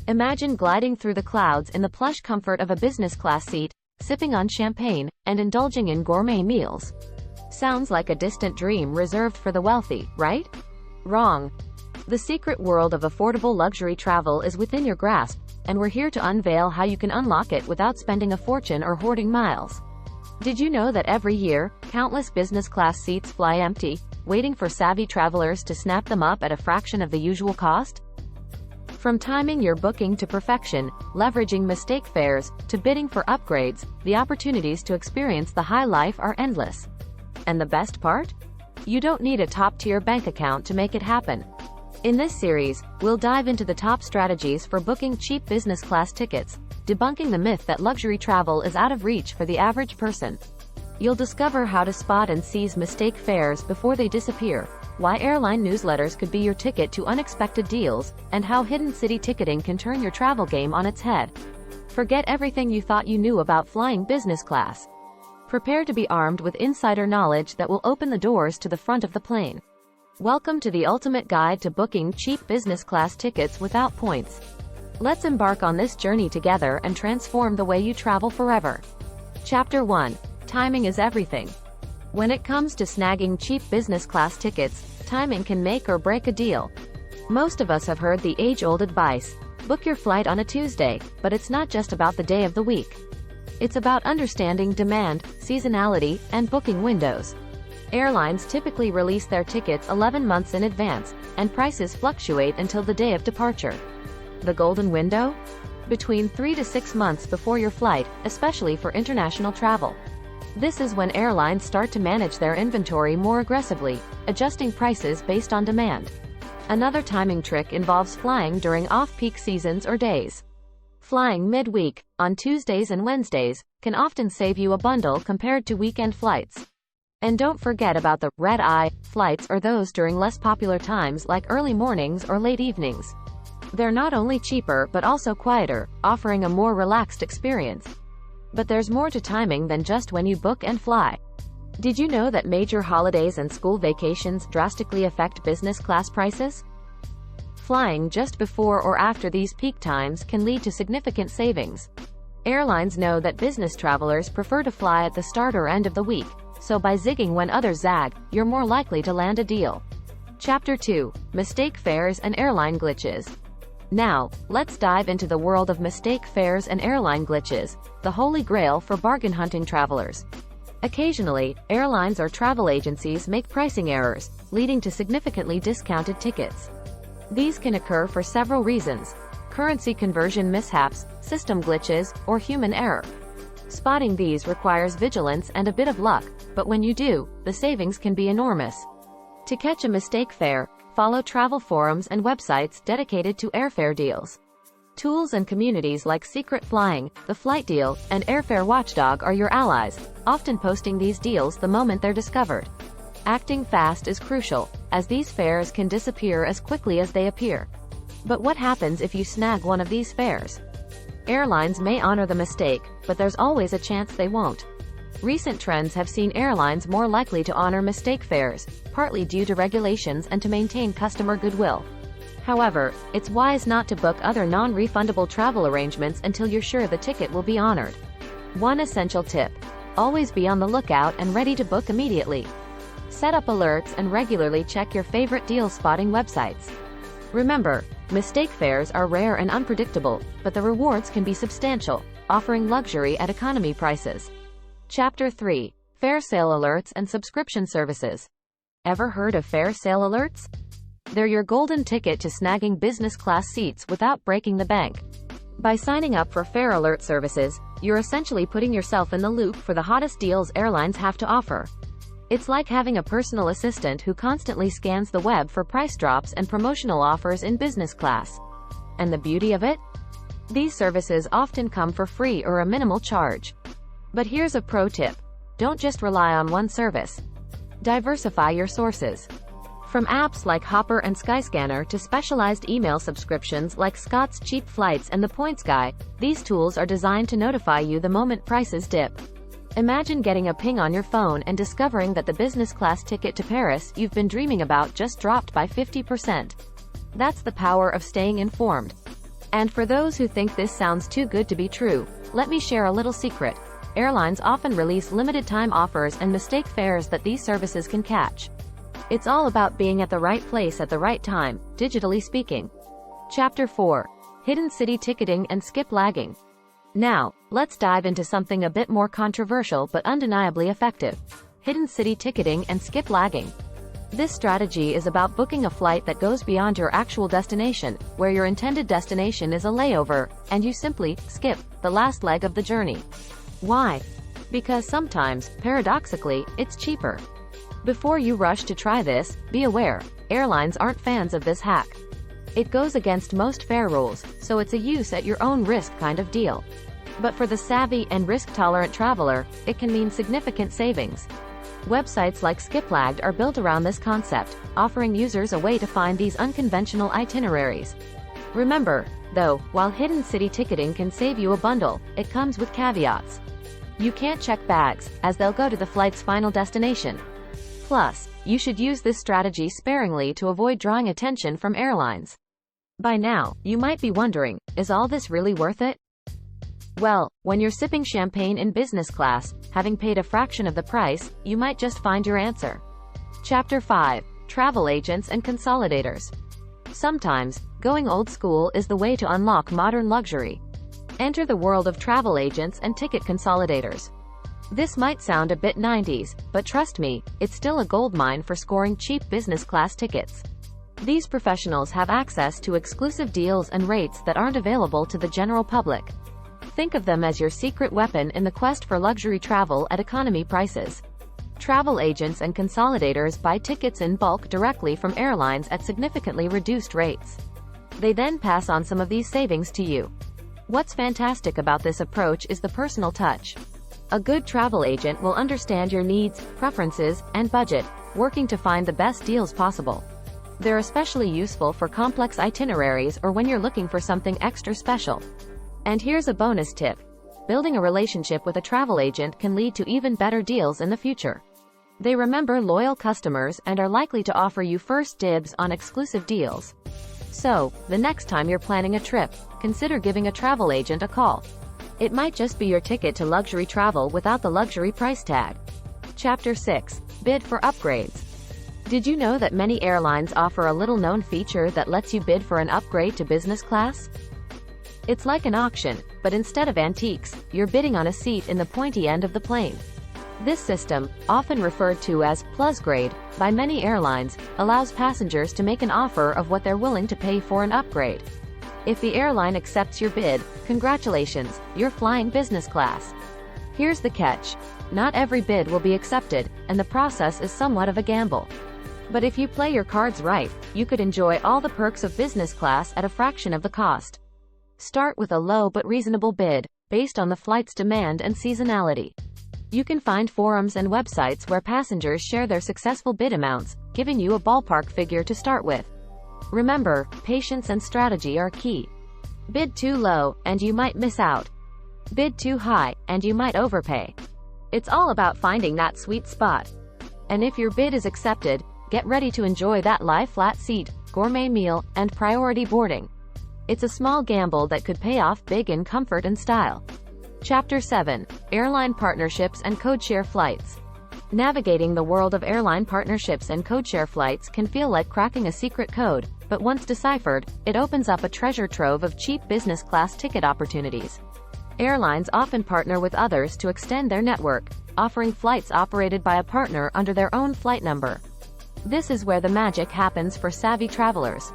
Imagine gliding through the clouds in the plush comfort of a business class seat, sipping on champagne, and indulging in gourmet meals. Sounds like a distant dream reserved for the wealthy, right? Wrong. The secret world of affordable luxury travel is within your grasp, and we're here to unveil how you can unlock it without spending a fortune or hoarding miles. Did you know that every year, countless business class seats fly empty, waiting for savvy travelers to snap them up at a fraction of the usual cost? From timing your booking to perfection, leveraging mistake fares, to bidding for upgrades, the opportunities to experience the high life are endless. And the best part? You don't need a top-tier bank account to make it happen. In this series, we'll dive into the top strategies for booking cheap business class tickets, debunking the myth that luxury travel is out of reach for the average person. You'll discover how to spot and seize mistake fares before they disappear, why airline newsletters could be your ticket to unexpected deals, and how hidden city ticketing can turn your travel game on its head. Forget everything you thought you knew about flying business class. Prepare to be armed with insider knowledge that will open the doors to the front of the plane. Welcome to the ultimate guide to booking cheap business class tickets without points. Let's embark on this journey together and transform the way you travel forever. Chapter 1. Timing is everything. When it comes to snagging cheap business class tickets, timing can make or break a deal. Most of us have heard the age-old advice, book your flight on a Tuesday, but it's not just about the day of the week. It's about understanding demand, seasonality, and booking windows. Airlines typically release their tickets 11 months in advance, and prices fluctuate until the day of departure. The golden window? Between 3 to 6 months before your flight, especially for international travel. This is when airlines start to manage their inventory more aggressively, adjusting prices based on demand. Another timing trick involves flying during off-peak seasons or days. Flying midweek, on Tuesdays and Wednesdays, can often save you a bundle compared to weekend flights. And don't forget about the red-eye flights or those during less popular times like early mornings or late evenings. They're not only cheaper but also quieter, offering a more relaxed experience. But there's more to timing than just when you book and fly. Did you know that major holidays and school vacations drastically affect business class prices? Flying just before or after these peak times can lead to significant savings. Airlines know that business travelers prefer to fly at the start or end of the week, so by zigging when others zag, you're more likely to land a deal. Chapter 2. Mistake fares and airline glitches. Now, let's dive into the world of mistake fares and airline glitches, the holy grail for bargain hunting travelers. Occasionally, airlines or travel agencies make pricing errors, leading to significantly discounted tickets. These can occur for several reasons: currency conversion mishaps, system glitches, or human error. Spotting these requires vigilance and a bit of luck, but when you do, the savings can be enormous. To catch a mistake fare, follow travel forums and websites dedicated to airfare deals. Tools and communities like Secret Flying, The Flight Deal, and Airfare Watchdog are your allies, often posting these deals the moment they're discovered. Acting fast is crucial, as these fares can disappear as quickly as they appear. But what happens if you snag one of these fares? Airlines may honor the mistake, but there's always a chance they won't. Recent trends have seen airlines more likely to honor mistake fares, partly due to regulations and to maintain customer goodwill. However, it's wise not to book other non-refundable travel arrangements until you're sure the ticket will be honored. One essential tip: always be on the lookout and ready to book immediately. Set up alerts and regularly check your favorite deal spotting websites. Remember, mistake fares are rare and unpredictable, but the rewards can be substantial, offering luxury at economy prices. Chapter 3. Fare sale alerts and subscription services. Ever heard of fare sale alerts? They're your golden ticket to snagging business class seats without breaking the bank. By signing up for fare alert services, you're essentially putting yourself in the loop for the hottest deals airlines have to offer. It's like having a personal assistant who constantly scans the web for price drops and promotional offers in business class. And the beauty of it? These services often come for free or a minimal charge. But here's a pro tip: don't just rely on one service. Diversify your sources. From apps like Hopper and Skyscanner to specialized email subscriptions like Scott's Cheap Flights and The Points Guy, these tools are designed to notify you the moment prices dip. Imagine getting a ping on your phone and discovering that the business class ticket to Paris you've been dreaming about just dropped by 50%. That's the power of staying informed. And for those who think this sounds too good to be true, let me share a little secret. Airlines often release limited-time offers and mistake fares that these services can catch. It's all about being at the right place at the right time, digitally speaking. Chapter 4. Hidden City Ticketing and Skip Lagging. Now, let's dive into something a bit more controversial but undeniably effective. Hidden City Ticketing and Skip Lagging. This strategy is about booking a flight that goes beyond your actual destination, where your intended destination is a layover, and you simply skip the last leg of the journey. Why? Because sometimes, paradoxically, it's cheaper. Before you rush to try this, be aware, airlines aren't fans of this hack. It goes against most fare rules, so it's a use at your own risk kind of deal. But for the savvy and risk-tolerant traveler, it can mean significant savings. Websites like SkipLagged are built around this concept, offering users a way to find these unconventional itineraries. Remember, though, while hidden city ticketing can save you a bundle, it comes with caveats. You can't check bags, as they'll go to the flight's final destination. Plus, you should use this strategy sparingly to avoid drawing attention from airlines. By now, you might be wondering, is all this really worth it? Well, when you're sipping champagne in business class, having paid a fraction of the price, you might just find your answer. Chapter 5. Travel Agents and Consolidators. Sometimes, going old school is the way to unlock modern luxury. Enter the world of travel agents and ticket consolidators. This might sound a bit 90s, but trust me, it's still a goldmine for scoring cheap business class tickets. These professionals have access to exclusive deals and rates that aren't available to the general public. Think of them as your secret weapon in the quest for luxury travel at economy prices. Travel agents and consolidators buy tickets in bulk directly from airlines at significantly reduced rates. They then pass on some of these savings to you. What's fantastic about this approach is the personal touch. A good travel agent will understand your needs, preferences, and budget, working to find the best deals possible. They're especially useful for complex itineraries or when you're looking for something extra special. And here's a bonus tip. Building a relationship with a travel agent can lead to even better deals in the future. They remember loyal customers and are likely to offer you first dibs on exclusive deals. So, the next time you're planning a trip, consider giving a travel agent a call. It might just be your ticket to luxury travel without the luxury price tag. Chapter 6. Bid for upgrades. Did you know that many airlines offer a little-known feature that lets you bid for an upgrade to business class? It's like an auction, but instead of antiques, you're bidding on a seat in the pointy end of the plane. This system, often referred to as plus grade by many airlines, allows passengers to make an offer of what they're willing to pay for an upgrade. If the airline accepts your bid, congratulations, you're flying business class. Here's the catch. Not every bid will be accepted, and the process is somewhat of a gamble. But if you play your cards right, you could enjoy all the perks of business class at a fraction of the cost. Start with a low but reasonable bid, based on the flight's demand and seasonality. You can find forums and websites where passengers share their successful bid amounts, giving you a ballpark figure to start with. Remember, patience and strategy are key. Bid too low, and you might miss out. Bid too high, and you might overpay. It's all about finding that sweet spot. And if your bid is accepted, get ready to enjoy that lie-flat seat, gourmet meal, and priority boarding. It's a small gamble that could pay off big in comfort and style. Chapter 7. Airline Partnerships and Codeshare Flights. Navigating the world of airline partnerships and codeshare flights can feel like cracking a secret code, but once deciphered, it opens up a treasure trove of cheap business class ticket opportunities. Airlines often partner with others to extend their network, offering flights operated by a partner under their own flight number. This is where the magic happens for savvy travelers.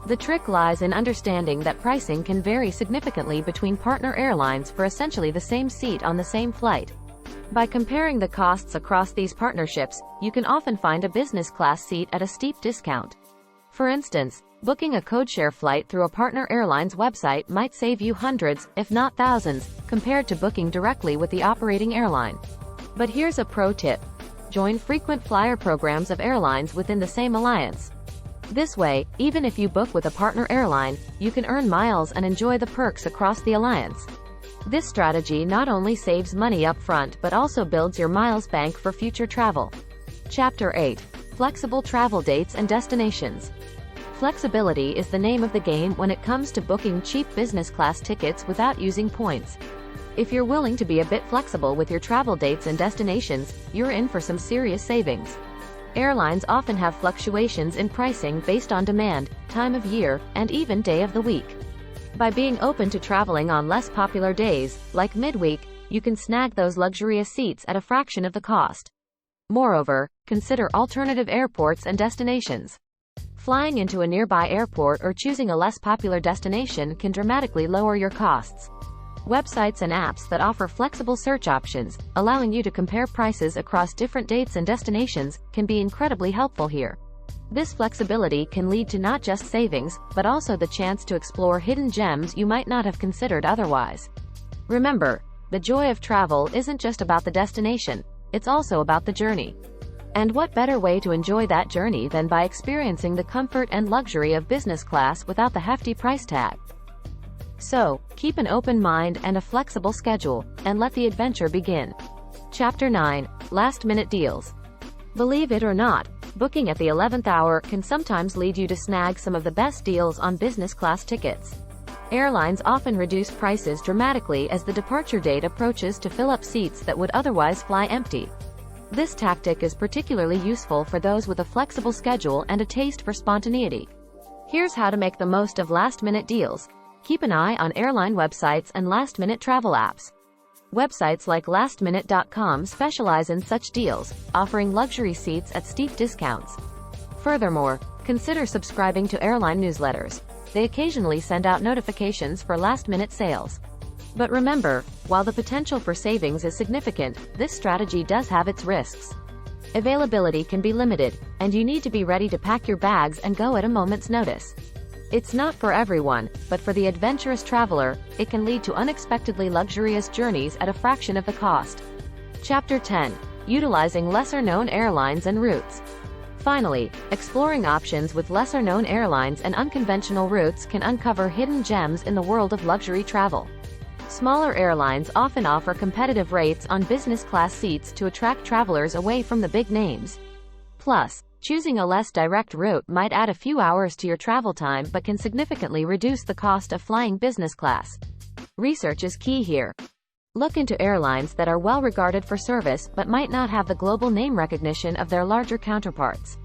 The trick lies in understanding that pricing can vary significantly between partner airlines for essentially the same seat on the same flight. By comparing the costs across these partnerships, you can often find a business class seat at a steep discount. For instance, booking a codeshare flight through a partner airline's website might save you hundreds, if not thousands, compared to booking directly with the operating airline. But here's a pro tip. Join frequent flyer programs of airlines within the same alliance. This way, even if you book with a partner airline, you can earn miles and enjoy the perks across the alliance. This strategy not only saves money up front but also builds your miles bank for future travel. Chapter 8. Flexible travel dates and destinations. Flexibility is the name of the game when it comes to booking cheap business class tickets without using points. If you're willing to be a bit flexible with your travel dates and destinations, you're in for some serious savings. Airlines often have fluctuations in pricing based on demand, time of year, and even day of the week. By being open to traveling on less popular days, like midweek, you can snag those luxurious seats at a fraction of the cost. Moreover, consider alternative airports and destinations. Flying into a nearby airport or choosing a less popular destination can dramatically lower your costs. Websites and apps that offer flexible search options, allowing you to compare prices across different dates and destinations, can be incredibly helpful here. This flexibility can lead to not just savings, but also the chance to explore hidden gems you might not have considered otherwise. Remember, the joy of travel isn't just about the destination, it's also about the journey. And what better way to enjoy that journey than by experiencing the comfort and luxury of business class without the hefty price tag? So, keep an open mind and a flexible schedule, and let the adventure begin. Chapter 9. Last-minute deals. Believe it or not, booking at the 11th hour can sometimes lead you to snag some of the best deals on business class tickets. Airlines often reduce prices dramatically as the departure date approaches to fill up seats that would otherwise fly empty. This tactic is particularly useful for those with a flexible schedule and a taste for spontaneity. Here's how to make the most of last-minute deals. Keep an eye on airline websites and last-minute travel apps. Websites like lastminute.com specialize in such deals, offering luxury seats at steep discounts. Furthermore, consider subscribing to airline newsletters. They occasionally send out notifications for last-minute sales. But remember, while the potential for savings is significant, this strategy does have its risks. Availability can be limited, and you need to be ready to pack your bags and go at a moment's notice. It's not for everyone, but for the adventurous traveler, it can lead to unexpectedly luxurious journeys at a fraction of the cost. Chapter 10. Utilizing lesser-known airlines and routes. Finally, exploring options with lesser-known airlines and unconventional routes can uncover hidden gems in the world of luxury travel. Smaller airlines often offer competitive rates on business class seats to attract travelers away from the big names. Plus, choosing a less direct route might add a few hours to your travel time but can significantly reduce the cost of flying business class. Research is key here. Look into airlines that are well regarded for service but might not have the global name recognition of their larger counterparts.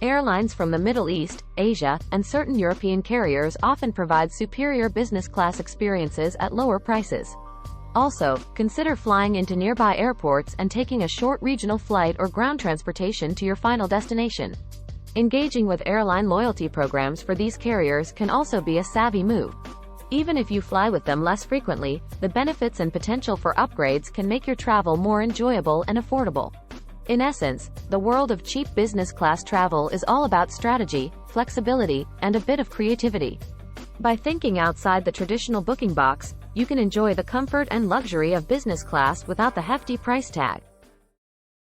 Airlines from the Middle East, Asia, and certain European carriers often provide superior business class experiences at lower prices. Also, consider flying into nearby airports and taking a short regional flight or ground transportation to your final destination. Engaging with airline loyalty programs for these carriers can also be a savvy move. Even if you fly with them less frequently, the benefits and potential for upgrades can make your travel more enjoyable and affordable. In essence, the world of cheap business class travel is all about strategy, flexibility, and a bit of creativity. By thinking outside the traditional booking box, you can enjoy the comfort and luxury of business class without the hefty price tag.